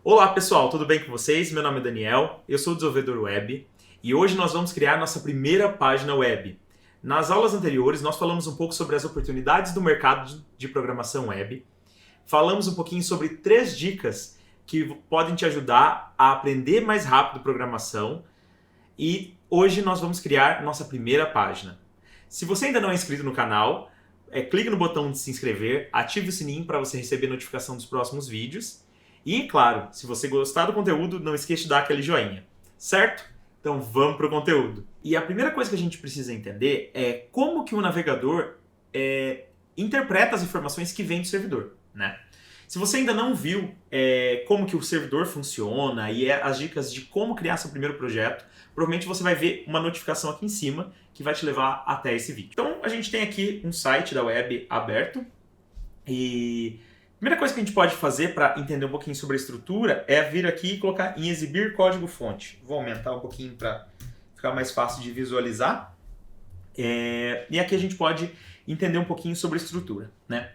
Olá pessoal, tudo bem com vocês? Meu nome é Daniel, eu sou desenvolvedor web e hoje nós vamos criar nossa primeira página web. Nas aulas anteriores nós falamos um pouco sobre as oportunidades do mercado de programação web, falamos um pouquinho sobre 3 dicas que podem te ajudar a aprender mais rápido programação e hoje nós vamos criar nossa primeira página. Se você ainda não é inscrito no canal, clique no botão de se inscrever, ative o sininho para você receber notificação dos próximos vídeos. E, claro, se você gostar do conteúdo, não esqueça de dar aquele joinha, certo? Então vamos para o conteúdo. E a primeira coisa que a gente precisa entender é como que o navegador interpreta as informações que vêm do servidor, né? Se você ainda não viu como que o servidor funciona e as dicas de como criar seu primeiro projeto, provavelmente você vai ver uma notificação aqui em cima que vai te levar até esse vídeo. Então a gente tem aqui um site da web aberto e a primeira coisa que a gente pode fazer para entender um pouquinho sobre a estrutura é vir aqui e colocar em exibir código-fonte. Vou aumentar um pouquinho para ficar mais fácil de visualizar. E aqui a gente pode entender um pouquinho sobre a estrutura, né?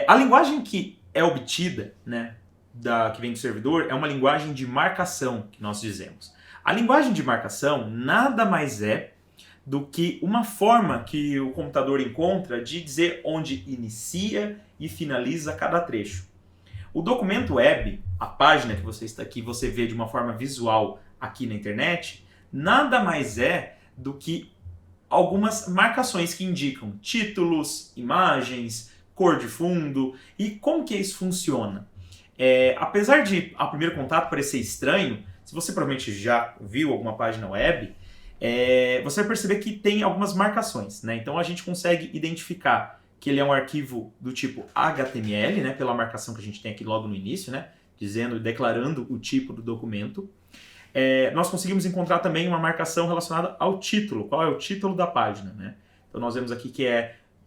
A linguagem que é obtida, né, que vem do servidor, é uma linguagem de marcação, que nós dizemos. A linguagem de marcação nada mais é do que uma forma que o computador encontra de dizer onde inicia e finaliza cada trecho. O documento web, a página que você vê de uma forma visual aqui na internet, nada mais é do que algumas marcações que indicam títulos, imagens, cor de fundo e como que isso funciona. Apesar de, ao primeiro contato, parecer estranho, se você provavelmente já viu alguma página web, você vai perceber que tem algumas marcações, né? Então a gente consegue identificar que ele é um arquivo do tipo HTML, né? Pela marcação que a gente tem aqui logo no início, né? Declarando o tipo do documento. Nós conseguimos encontrar também uma marcação relacionada ao título. Qual é o título da página, né? Então nós vemos aqui que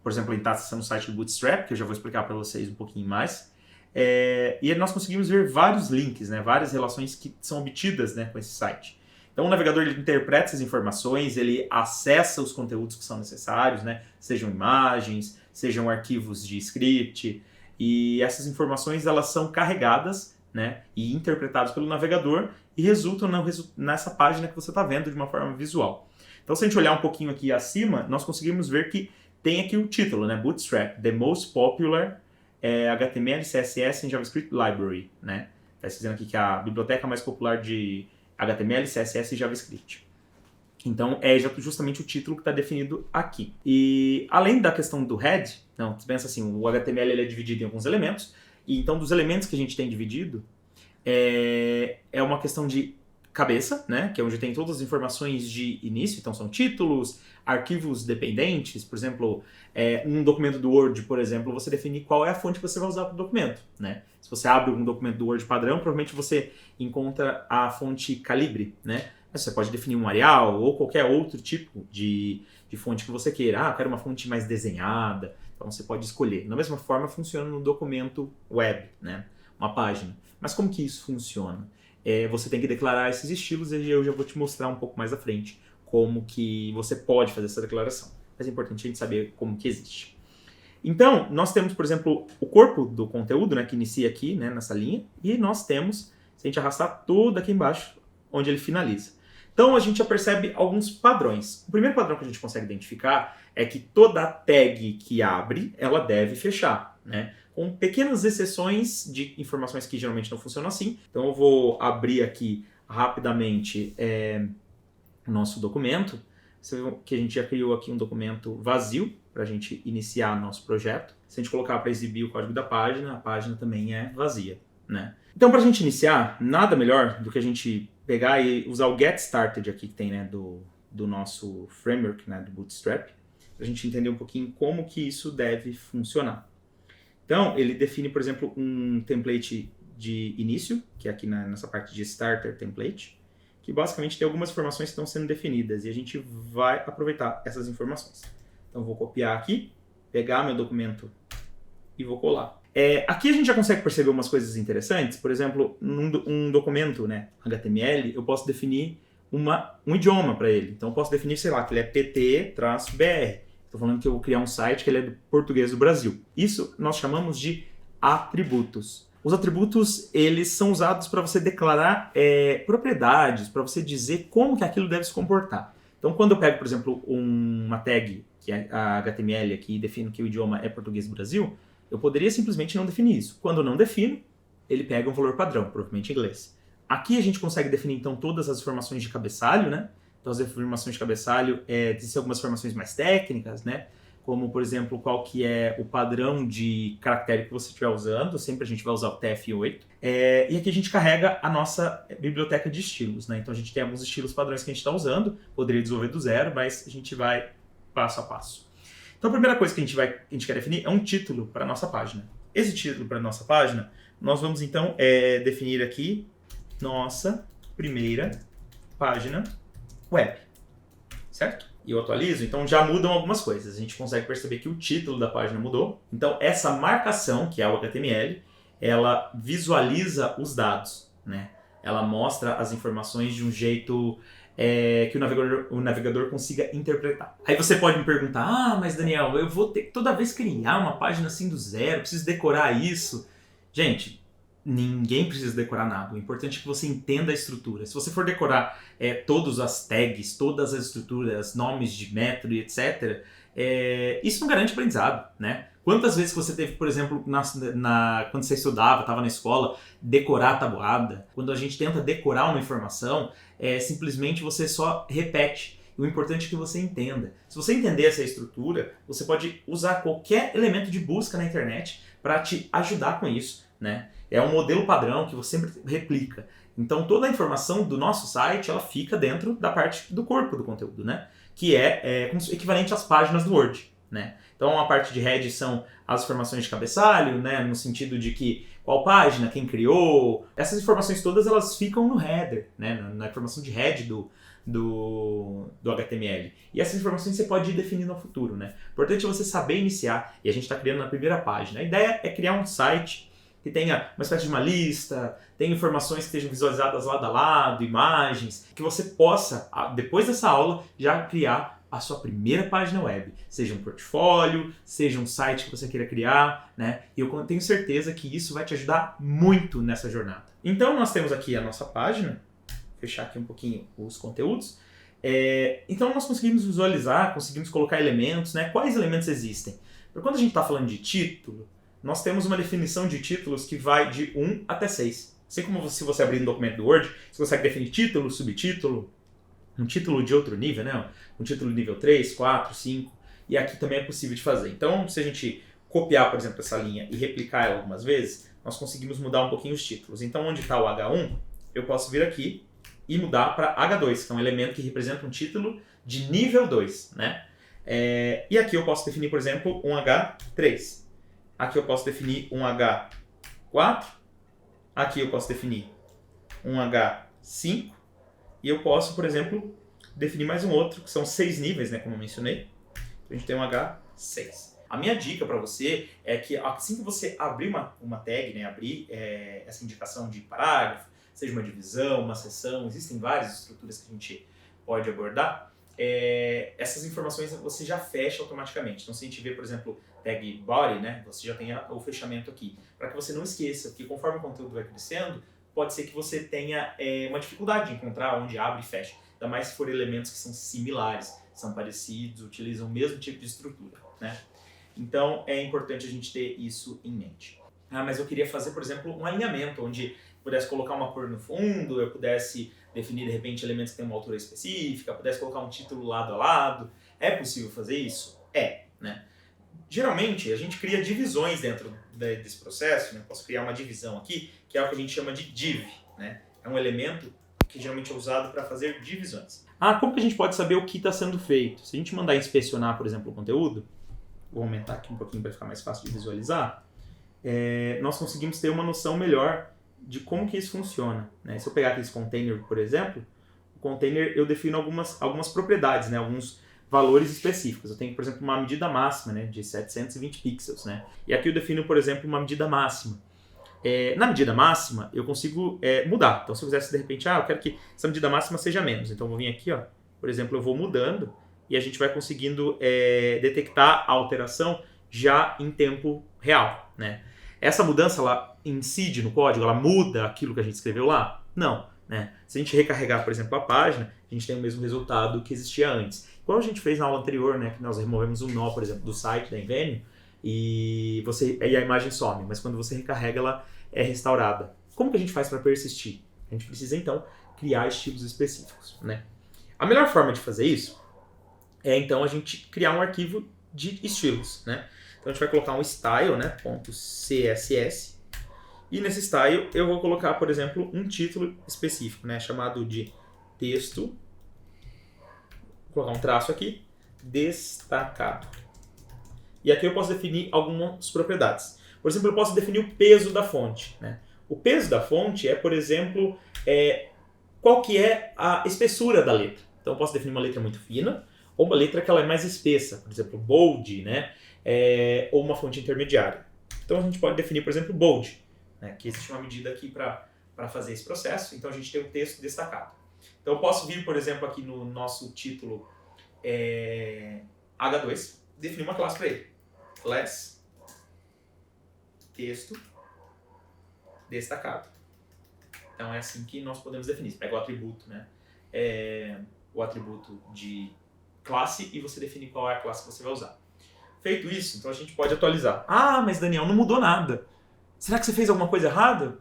por exemplo, ele está acessando o site do Bootstrap, que eu já vou explicar para vocês um pouquinho mais. E nós conseguimos ver vários links, né? Várias relações que são obtidas, né, com esse site. Então o navegador ele interpreta essas informações, ele acessa os conteúdos que são necessários, né? Sejam imagens, sejam arquivos de script, e essas informações elas são carregadas, né, e interpretadas pelo navegador e resultam nessa página que você está vendo de uma forma visual. Então se a gente olhar um pouquinho aqui acima, nós conseguimos ver que tem aqui o título, né? Bootstrap, the most popular HTML, CSS and JavaScript library, né? Está dizendo aqui que é a biblioteca mais popular de HTML, CSS e JavaScript. Então, é justamente o título que está definido aqui. E, além da questão do head, você pensa assim, o HTML ele é dividido em alguns elementos, e então, dos elementos que a gente tem dividido, é uma questão de cabeça, né, que é onde tem todas as informações de início, então são títulos, arquivos dependentes, por exemplo, um documento do Word, por exemplo, você define qual é a fonte que você vai usar para o documento, né? Se você abre um documento do Word padrão, provavelmente você encontra a fonte Calibre, né? Mas você pode definir um Arial ou qualquer outro tipo de fonte que você queira. Eu quero uma fonte mais desenhada, então você pode escolher. Da mesma forma funciona no documento web, né? Uma página. Mas como que isso funciona? Você tem que declarar esses estilos e eu já vou te mostrar um pouco mais à frente como que você pode fazer essa declaração. Mas é importante a gente saber como que existe. Então, nós temos, por exemplo, o corpo do conteúdo, né, que inicia aqui, né, nessa linha, e nós temos, se a gente arrastar todo aqui embaixo, onde ele finaliza. Então, a gente já percebe alguns padrões. O primeiro padrão que a gente consegue identificar é que toda tag que abre, ela deve fechar, né? Com pequenas exceções de informações que geralmente não funcionam assim. Então eu vou abrir aqui rapidamente o nosso documento. Você vê que a gente já criou aqui um documento vazio para a gente iniciar nosso projeto. Se a gente colocar para exibir o código da página, a página também é vazia, né? Então para a gente iniciar, nada melhor do que a gente pegar e usar o Get Started aqui que tem, né, do nosso framework, né, do Bootstrap, para a gente entender um pouquinho como que isso deve funcionar. Então, ele define, por exemplo, um template de início, que é aqui nessa parte de Starter Template, que basicamente tem algumas informações que estão sendo definidas e a gente vai aproveitar essas informações. Então, vou copiar aqui, pegar meu documento e vou colar. Aqui a gente já consegue perceber umas coisas interessantes. Por exemplo, um documento, né, HTML, eu posso definir um idioma para ele. Então, eu posso definir, sei lá, que ele é PT-BR. Estou falando que eu vou criar um site que ele é do português do Brasil. Isso nós chamamos de atributos. Os atributos, eles são usados para você declarar propriedades, para você dizer como que aquilo deve se comportar. Então, quando eu pego, por exemplo, uma tag, que é a HTML aqui, e defino que o idioma é português do Brasil, eu poderia simplesmente não definir isso. Quando eu não defino, ele pega um valor padrão, provavelmente em inglês. Aqui a gente consegue definir, então, todas as informações de cabeçalho, né? Então, as informações de cabeçalho, existem algumas informações mais técnicas, né? Como, por exemplo, qual que é o padrão de caractere que você estiver usando. Sempre a gente vai usar o TF8. E aqui a gente carrega a nossa biblioteca de estilos, né? Então a gente tem alguns estilos padrões que a gente está usando. Poderia desenvolver do zero, mas a gente vai passo a passo. Então a primeira coisa que a gente quer definir é um título para a nossa página. Esse título para a nossa página, nós vamos então definir aqui nossa primeira página web, certo? E eu atualizo, então já mudam algumas coisas. A gente consegue perceber que o título da página mudou. Então essa marcação, que é o HTML, ela visualiza os dados, né? Ela mostra as informações de um jeito que o navegador consiga interpretar. Aí você pode me perguntar, mas Daniel, eu vou ter que toda vez criar uma página assim do zero, preciso decorar isso. Gente, ninguém precisa decorar nada. O importante é que você entenda a estrutura. Se você for decorar todas as tags, todas as estruturas, nomes de método e etc., isso não garante aprendizado, né? Quantas vezes você teve, por exemplo, quando você estudava, estava na escola, decorar a tabuada? Quando a gente tenta decorar uma informação, simplesmente você só repete. O importante é que você entenda. Se você entender essa estrutura, você pode usar qualquer elemento de busca na internet para te ajudar com isso, né? É um modelo padrão que você sempre replica. Então toda a informação do nosso site ela fica dentro da parte do corpo do conteúdo, né? Que é equivalente às páginas do Word, né? Então a parte de head são as informações de cabeçalho, né? No sentido de que qual página, quem criou. Essas informações todas elas ficam no header, né? Na informação de head do HTML. E essas informações você pode ir definindo no futuro, né? O importante é você saber iniciar. E a gente está criando na primeira página. A ideia é criar um site que tenha uma espécie de uma lista, tenha informações que estejam visualizadas lado a lado, imagens, que você possa, depois dessa aula, já criar a sua primeira página web. Seja um portfólio, seja um site que você queira criar, né? E eu tenho certeza que isso vai te ajudar muito nessa jornada. Então nós temos aqui a nossa página, vou fechar aqui um pouquinho os conteúdos. Então nós conseguimos visualizar, conseguimos colocar elementos, né? Quais elementos existem? Porque quando a gente está falando de título, nós temos uma definição de títulos que vai de 1 até 6. Assim como se você abrir um documento do Word, você consegue definir título, subtítulo, um título de outro nível, né? Um título nível 3, 4, 5, e aqui também é possível de fazer. Então, se a gente copiar, por exemplo, essa linha e replicar ela algumas vezes, nós conseguimos mudar um pouquinho os títulos. Então, onde está o H1, eu posso vir aqui e mudar para H2, que é um elemento que representa um título de nível 2, né? E aqui eu posso definir, por exemplo, um H3. Aqui eu posso definir um H4, aqui eu posso definir um H5, e eu posso, por exemplo, definir mais um outro, que são 6 níveis, né, como eu mencionei. Então a gente tem um H6. A minha dica para você é que assim que você abrir uma tag, né, abrir essa indicação de parágrafo, seja uma divisão, uma seção, existem várias estruturas que a gente pode abordar, essas informações você já fecha automaticamente. Então, se a gente vê, por exemplo, tag body, né, você já tem o fechamento aqui. Para que você não esqueça, porque conforme o conteúdo vai crescendo, pode ser que você tenha uma dificuldade de encontrar onde abre e fecha. Ainda mais se for elementos que são similares, são parecidos, utilizam o mesmo tipo de estrutura, né? Então, é importante a gente ter isso em mente. Mas eu queria fazer, por exemplo, um alinhamento, onde eu pudesse colocar uma cor no fundo, eu pudesse definir, de repente, elementos que têm uma altura específica, pudesse colocar um título lado a lado. É possível fazer isso? Né? Geralmente, a gente cria divisões dentro desse processo, né? Posso criar uma divisão aqui, que é o que a gente chama de div, né? É um elemento que geralmente é usado para fazer divisões. Como que a gente pode saber o que está sendo feito? Se a gente mandar inspecionar, por exemplo, o conteúdo, vou aumentar aqui um pouquinho para ficar mais fácil de visualizar, nós conseguimos ter uma noção melhor de como que isso funciona, né? Se eu pegar aqui esse container, por exemplo, o container eu defino algumas propriedades, né? Alguns valores específicos. Eu tenho, por exemplo, uma medida máxima, né? De 720 pixels, né? E aqui eu defino, por exemplo, uma medida máxima. Na medida máxima, eu consigo mudar. Então, se eu quisesse, de repente, eu quero que essa medida máxima seja menos. Então, eu vou vir aqui, ó, por exemplo, eu vou mudando e a gente vai conseguindo detectar a alteração já em tempo real, né? Essa mudança, ela incide no código, ela muda aquilo que a gente escreveu lá? Não, né? Se a gente recarregar, por exemplo, a página, a gente tem o mesmo resultado que existia antes. Igual a gente fez na aula anterior, né, que nós removemos o nó, por exemplo, do site da Invenio e a imagem some, mas quando você recarrega, ela é restaurada. Como que a gente faz para persistir? A gente precisa, então, criar estilos específicos, né? A melhor forma de fazer isso é, então, a gente criar um arquivo de estilos, né? Então, a gente vai colocar um style, né, .css, e nesse style eu vou colocar, por exemplo, um título específico, né, chamado de texto, vou colocar um traço aqui, destacado. E aqui eu posso definir algumas propriedades. Por exemplo, eu posso definir o peso da fonte, né? O peso da fonte é, por exemplo, qual que é a espessura da letra. Então eu posso definir uma letra muito fina ou uma letra que ela é mais espessa, por exemplo, bold, né? Ou uma fonte intermediária. Então a gente pode definir, por exemplo, bold, né? Que existe uma medida aqui para fazer esse processo. Então a gente tem o texto destacado. Então eu posso vir, por exemplo, aqui no nosso título H2, definir uma classe para ele. Class texto destacado. Então é assim que nós podemos definir. Você pega o atributo, né? O atributo de classe e você define qual é a classe que você vai usar. Feito isso, então a gente pode atualizar. Ah, mas Daniel, não mudou nada. Será que você fez alguma coisa errada?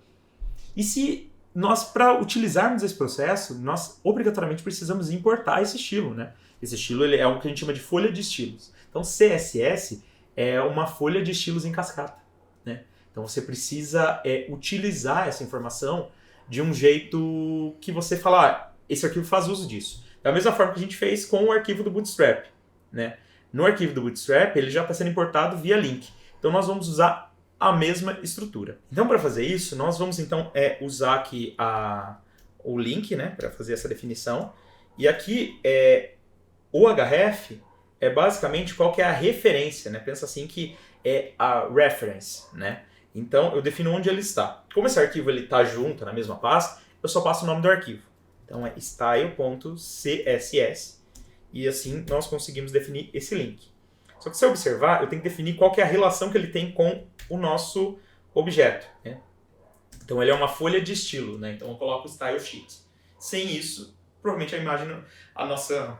E se nós, para utilizarmos esse processo, nós obrigatoriamente precisamos importar esse estilo, né? Esse estilo ele é o que a gente chama de folha de estilos. Então CSS é uma folha de estilos em cascata, né? Então você precisa utilizar essa informação de um jeito que você fala, esse arquivo faz uso disso. Da mesma forma que a gente fez com o arquivo do Bootstrap, né? No arquivo do Bootstrap, ele já está sendo importado via link. Então nós vamos usar a mesma estrutura. Então para fazer isso, nós vamos então usar aqui o link, né, para fazer essa definição. E aqui o href é basicamente qual que é a referência, né? Pensa assim que é a reference, né? Então eu defino onde ele está. Como esse arquivo está junto na mesma pasta, eu só passo o nome do arquivo. Então é style.css e assim nós conseguimos definir esse link. Só que se eu observar, eu tenho que definir qual que é a relação que ele tem com o nosso objeto, né? Então ele é uma folha de estilo, né? Então eu coloco style sheet. Sem isso, provavelmente a nossa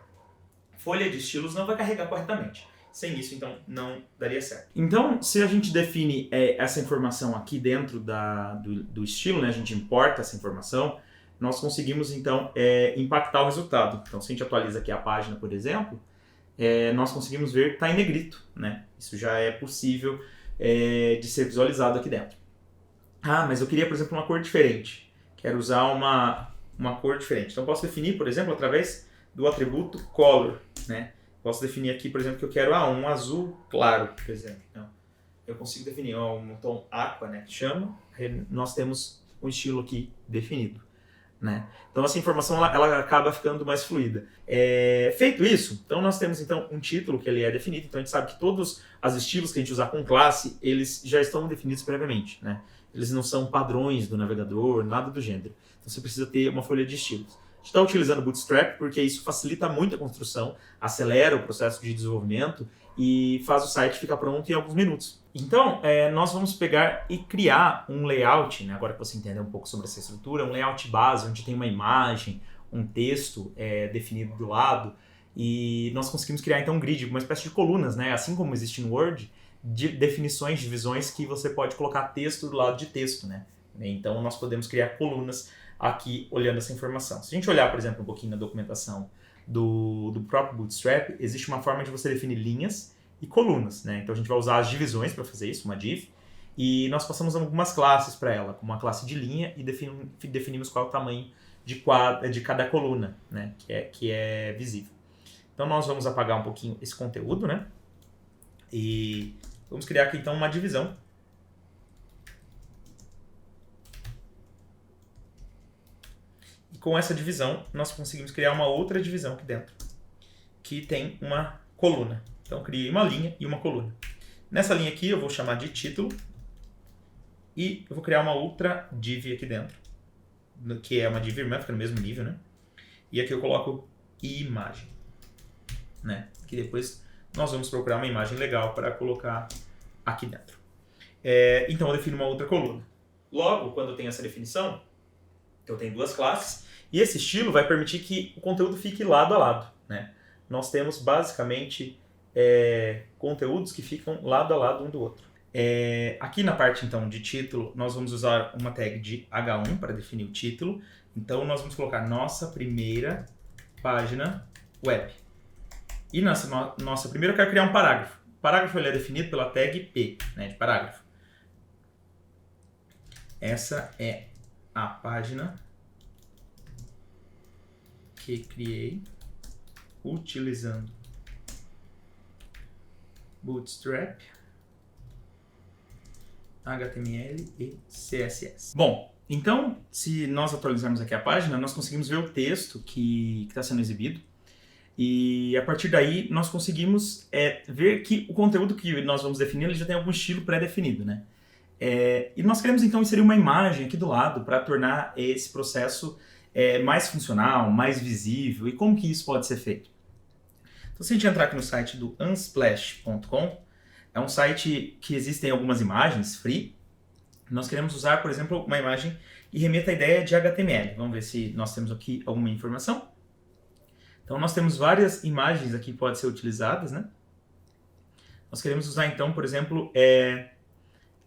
folha de estilos não vai carregar corretamente. Sem isso, então, não daria certo. Então, se a gente define essa informação aqui dentro do estilo, né, a gente importa essa informação, nós conseguimos, então, impactar o resultado. Então, se a gente atualiza aqui a página, por exemplo, nós conseguimos ver que está em negrito, né? Isso já é possível de ser visualizado aqui dentro. Ah, mas eu queria, por exemplo, uma cor diferente. Quero usar uma cor diferente. Então, eu posso definir, por exemplo, através do atributo color, né? Posso definir aqui, por exemplo, que eu quero um azul claro, por exemplo. Então, eu consigo definir um tom aqua, né, que chama. Nós temos um estilo aqui definido, né? Então, essa informação ela acaba ficando mais fluida. Feito isso, então nós temos então um título que ele é definido. Então, a gente sabe que todos os estilos que a gente usar com classe, eles já estão definidos previamente, né? Eles não são padrões do navegador, nada do gênero. Então, você precisa ter uma folha de estilos. A gente está utilizando o Bootstrap porque isso facilita muito a construção, acelera o processo de desenvolvimento e faz o site ficar pronto em alguns minutos. Então, nós vamos pegar e criar um layout, né? Agora que você entender um pouco sobre essa estrutura, um layout base, onde tem uma imagem, um texto definido do lado, e nós conseguimos criar então um grid, uma espécie de colunas, né? Assim como existe no Word, de definições, divisões que você pode colocar texto do lado de texto, né? Então, nós podemos criar colunas aqui olhando essa informação. Se a gente olhar, por exemplo, um pouquinho na documentação do próprio Bootstrap, existe uma forma de você definir linhas e colunas, né? Então a gente vai usar as divisões para fazer isso, uma div, e nós passamos algumas classes para ela, como uma classe de linha, e definimos qual é o tamanho de cada coluna, né? que é visível. Então nós vamos apagar um pouquinho esse conteúdo, né? E vamos criar aqui então uma divisão. Com essa divisão, nós conseguimos criar uma outra divisão aqui dentro, que tem uma coluna. Então, criei uma linha e uma coluna. Nessa linha aqui, eu vou chamar de título, e eu vou criar uma outra div aqui dentro, que é uma div irmã, fica no mesmo nível, né? E aqui eu coloco imagem, né? Que depois nós vamos procurar uma imagem legal para colocar aqui dentro. Então, eu defino uma outra coluna. Logo, quando eu tenho essa definição, eu tenho duas classes, e esse estilo vai permitir que o conteúdo fique lado a lado, né? Nós temos basicamente conteúdos que ficam lado a lado um do outro. Aqui na parte então de título, nós vamos usar uma tag de H1 para definir o título. Então nós vamos colocar nossa primeira página web. E nossa primeira eu quero criar um parágrafo. O parágrafo ele é definido pela tag P, né, de parágrafo. Essa é a página que criei utilizando Bootstrap, HTML e CSS. Bom, então, se nós atualizarmos aqui a página, nós conseguimos ver o texto que está sendo exibido. E a partir daí, nós conseguimos ver que o conteúdo que nós vamos definir ele já tem algum estilo pré-definido, né? E nós queremos então inserir uma imagem aqui do lado para tornar esse processo mais funcional, mais visível. E como que isso pode ser feito? Então, se a gente entrar aqui no site do unsplash.com, é um site que existem algumas imagens free. Nós queremos usar, por exemplo, uma imagem que remeta à ideia de HTML. Vamos ver se nós temos aqui alguma informação. Então, nós temos várias imagens aqui que podem ser utilizadas, né? Nós queremos usar, então, por exemplo,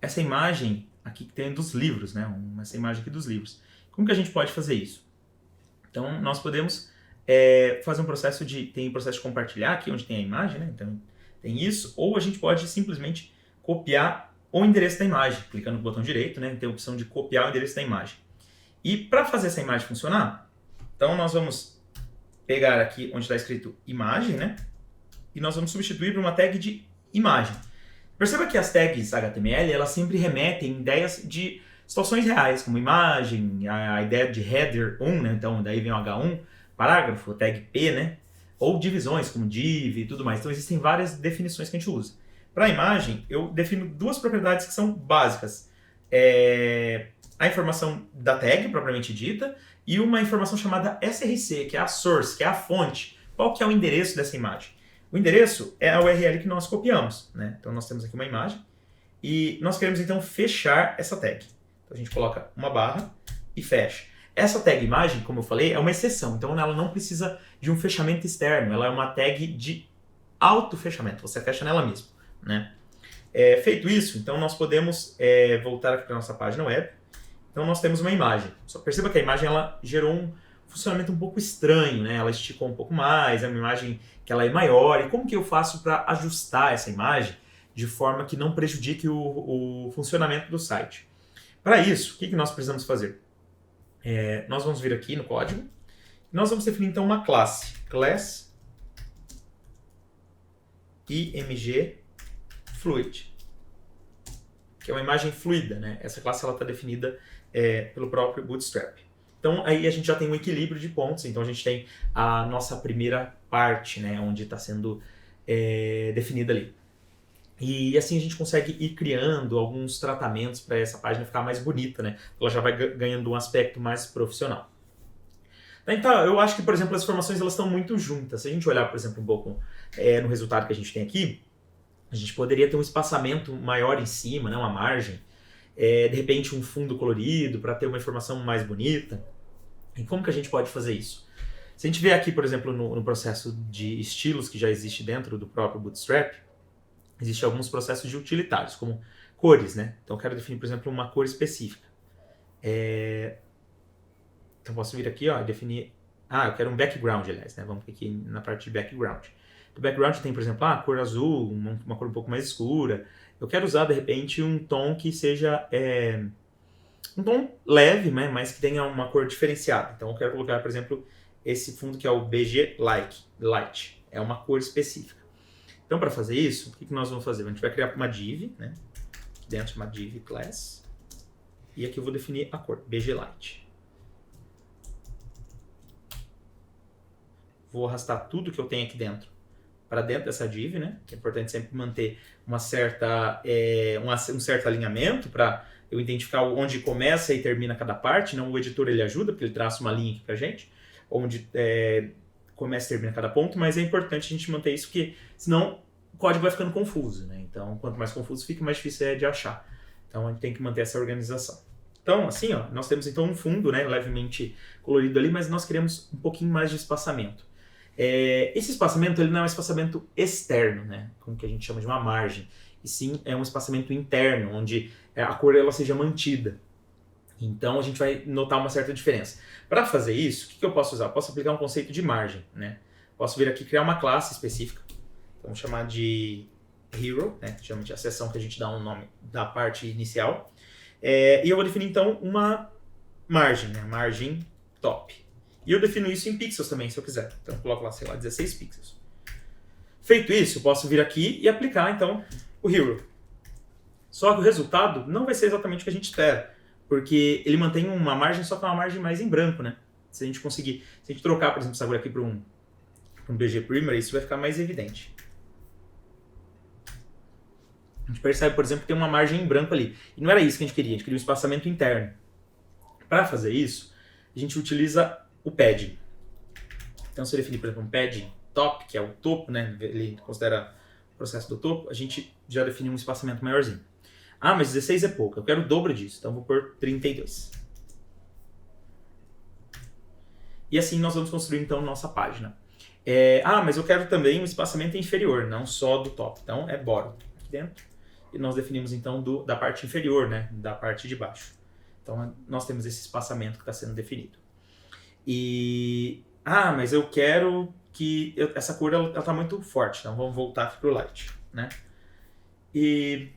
essa imagem aqui que tem dos livros, né? Essa imagem aqui dos livros. Como que a gente pode fazer isso? Então, nós podemos fazer um processo tem o processo de compartilhar aqui, onde tem a imagem, né? Então, tem isso. Ou a gente pode simplesmente copiar o endereço da imagem, clicando no botão direito, né? Tem a opção de copiar o endereço da imagem. E para fazer essa imagem funcionar, então nós vamos pegar aqui onde está escrito imagem, né? E nós vamos substituir por uma tag de imagem. Perceba que as tags HTML, elas sempre remetem ideias de situações reais, como imagem, a ideia de header 1, né? Então daí vem o H1, parágrafo, tag P, né? Ou divisões, como div e tudo mais. Então existem várias definições que a gente usa. Para a imagem, eu defino duas propriedades que são básicas. A informação da tag, propriamente dita, e uma informação chamada src, que é a source, que é a fonte. Qual que é o endereço dessa imagem? O endereço é a URL que nós copiamos, né? Então nós temos aqui uma imagem e nós queremos então fechar essa tag. Então a gente coloca uma barra e fecha. Essa tag imagem, como eu falei, é uma exceção, então ela não precisa de um fechamento externo, ela é uma tag de auto-fechamento, você fecha nela mesmo, né? Feito isso, então nós podemos voltar aqui para a nossa página web. Então nós temos uma imagem. Só perceba que a imagem ela gerou um funcionamento um pouco estranho, né? Ela esticou um pouco mais, é uma imagem que ela é maior. E como que eu faço para ajustar essa imagem de forma que não prejudique o funcionamento do site? Para isso, o que nós precisamos fazer? Nós vamos vir aqui no código e nós vamos definir então uma classe. Class img fluid, que é uma imagem fluida, né? Essa classe ela está definida pelo próprio Bootstrap. Então aí a gente já tem um equilíbrio de pontos, então a gente tem a nossa primeira parte, né, onde está sendo definida ali. E assim a gente consegue ir criando alguns tratamentos para essa página ficar mais bonita, né? Ela já vai ganhando um aspecto mais profissional. Então eu acho que, por exemplo, as informações elas estão muito juntas. Se a gente olhar, por exemplo, um pouco no resultado que a gente tem aqui, a gente poderia ter um espaçamento maior em cima, né, uma margem, de repente um fundo colorido para ter uma informação mais bonita. E como que a gente pode fazer isso? Se a gente ver aqui, por exemplo, no processo de estilos que já existe dentro do próprio Bootstrap, existem alguns processos de utilitários, como cores, né? Então eu quero definir, por exemplo, uma cor específica. Então posso vir aqui, ó, e definir... eu quero um background, aliás, né? Vamos aqui na parte de background. O background tem, por exemplo, cor azul, uma cor um pouco mais escura. Eu quero usar, de repente, um tom que seja um tom leve, né, mas que tenha uma cor diferenciada. Então eu quero colocar, por exemplo, esse fundo que é o BG Light. É uma cor específica. Então para fazer isso, o que nós vamos fazer? A gente vai criar uma div, né? Dentro de uma div class. E aqui eu vou definir a cor, BG Light. Vou arrastar tudo que eu tenho aqui dentro para dentro dessa div, né? Que é importante sempre manter um certo alinhamento para eu identificar onde começa e termina cada parte. Não, o editor ele ajuda, porque ele traça uma linha aqui para a gente, onde começa e termina cada ponto, mas é importante a gente manter isso, porque senão o código vai ficando confuso, né? Então, quanto mais confuso fica, mais difícil é de achar. Então, a gente tem que manter essa organização. Então, assim, ó, nós temos então um fundo, né, levemente colorido ali, mas nós queremos um pouquinho mais de espaçamento. Esse espaçamento ele não é um espaçamento externo, né, como que a gente chama de uma margem, e sim é um espaçamento interno, onde a cor ela seja mantida. Então a gente vai notar uma certa diferença. Para fazer isso, o que eu posso usar? Eu posso aplicar um conceito de margem, né? Posso vir aqui criar uma classe específica. Então, vamos chamar de Hero, né? Chama de a seção que a gente dá um nome da parte inicial. E eu vou definir então uma margem, né? Margem top. E eu defino isso em pixels também, se eu quiser. Então eu coloco lá, sei lá, 16 pixels. Feito isso, eu posso vir aqui e aplicar então o Hero. Só que o resultado não vai ser exatamente o que a gente espera, porque ele mantém uma margem, só que é uma margem mais em branco, né? Se a gente conseguir, se a gente trocar, por exemplo, essa cor aqui para um BG Primer, isso vai ficar mais evidente. A gente percebe, por exemplo, que tem uma margem em branco ali. E não era isso que a gente queria um espaçamento interno. Para fazer isso, a gente utiliza o padding. Então, se eu definir, por exemplo, um padding top, que é o topo, né? Ele considera o processo do topo, a gente já definiu um espaçamento maiorzinho. Ah, mas 16 é pouco, eu quero o dobro disso, então vou pôr 32. E assim nós vamos construir então nossa página. Mas eu quero também um espaçamento inferior, não só do top. Então é bottom aqui dentro. E nós definimos então da parte inferior, né? Da parte de baixo. Então nós temos esse espaçamento que está sendo definido. Mas eu quero que essa cor ela está muito forte, então vamos voltar aqui para o light, né? E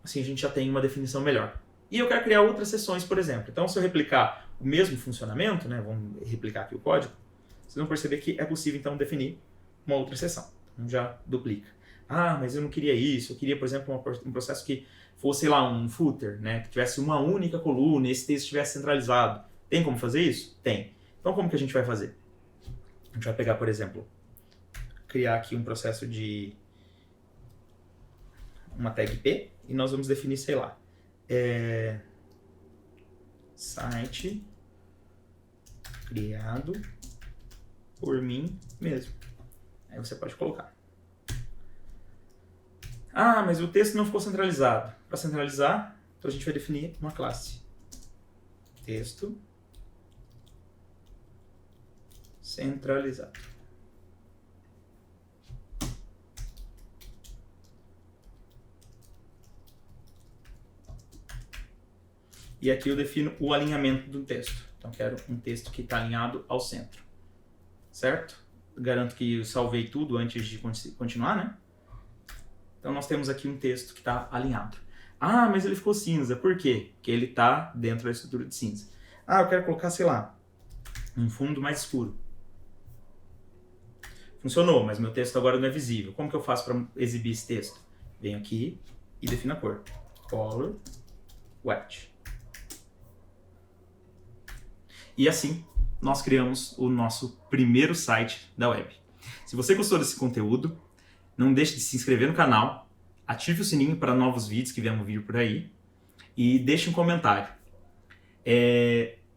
assim a gente já tem uma definição melhor. E eu quero criar outras seções, por exemplo. Então, se eu replicar o mesmo funcionamento, né, vamos replicar aqui o código, vocês vão perceber que é possível, então, definir uma outra seção. Então, já duplica. Ah, mas eu não queria isso. Eu queria, por exemplo, um processo que fosse, sei lá, um footer, né, que tivesse uma única coluna e esse texto estivesse centralizado. Tem como fazer isso? Tem. Então, como que a gente vai fazer? A gente vai pegar, por exemplo, criar aqui um processo de uma tag P, e nós vamos definir, sei lá, site criado por mim mesmo. Aí você pode colocar. Ah, mas o texto não ficou centralizado. Para centralizar, então a gente vai definir uma classe. Texto centralizado. E aqui eu defino o alinhamento do texto. Então, quero um texto que está alinhado ao centro. Certo? Garanto que eu salvei tudo antes de continuar, né? Então, nós temos aqui um texto que está alinhado. Ah, mas ele ficou cinza. Por quê? Porque ele está dentro da estrutura de cinza. Ah, eu quero colocar, sei lá, um fundo mais escuro. Funcionou, mas meu texto agora não é visível. Como que eu faço para exibir esse texto? Venho aqui e defino a cor. Color White. E assim, nós criamos o nosso primeiro site da web. Se você gostou desse conteúdo, não deixe de se inscrever no canal, ative o sininho para novos vídeos que vão vir por aí e deixe um comentário.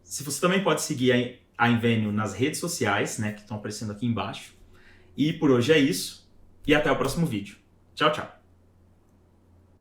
Se você também pode seguir a Invenio nas redes sociais, né, que estão aparecendo aqui embaixo. E por hoje é isso, e até o próximo vídeo. Tchau, tchau!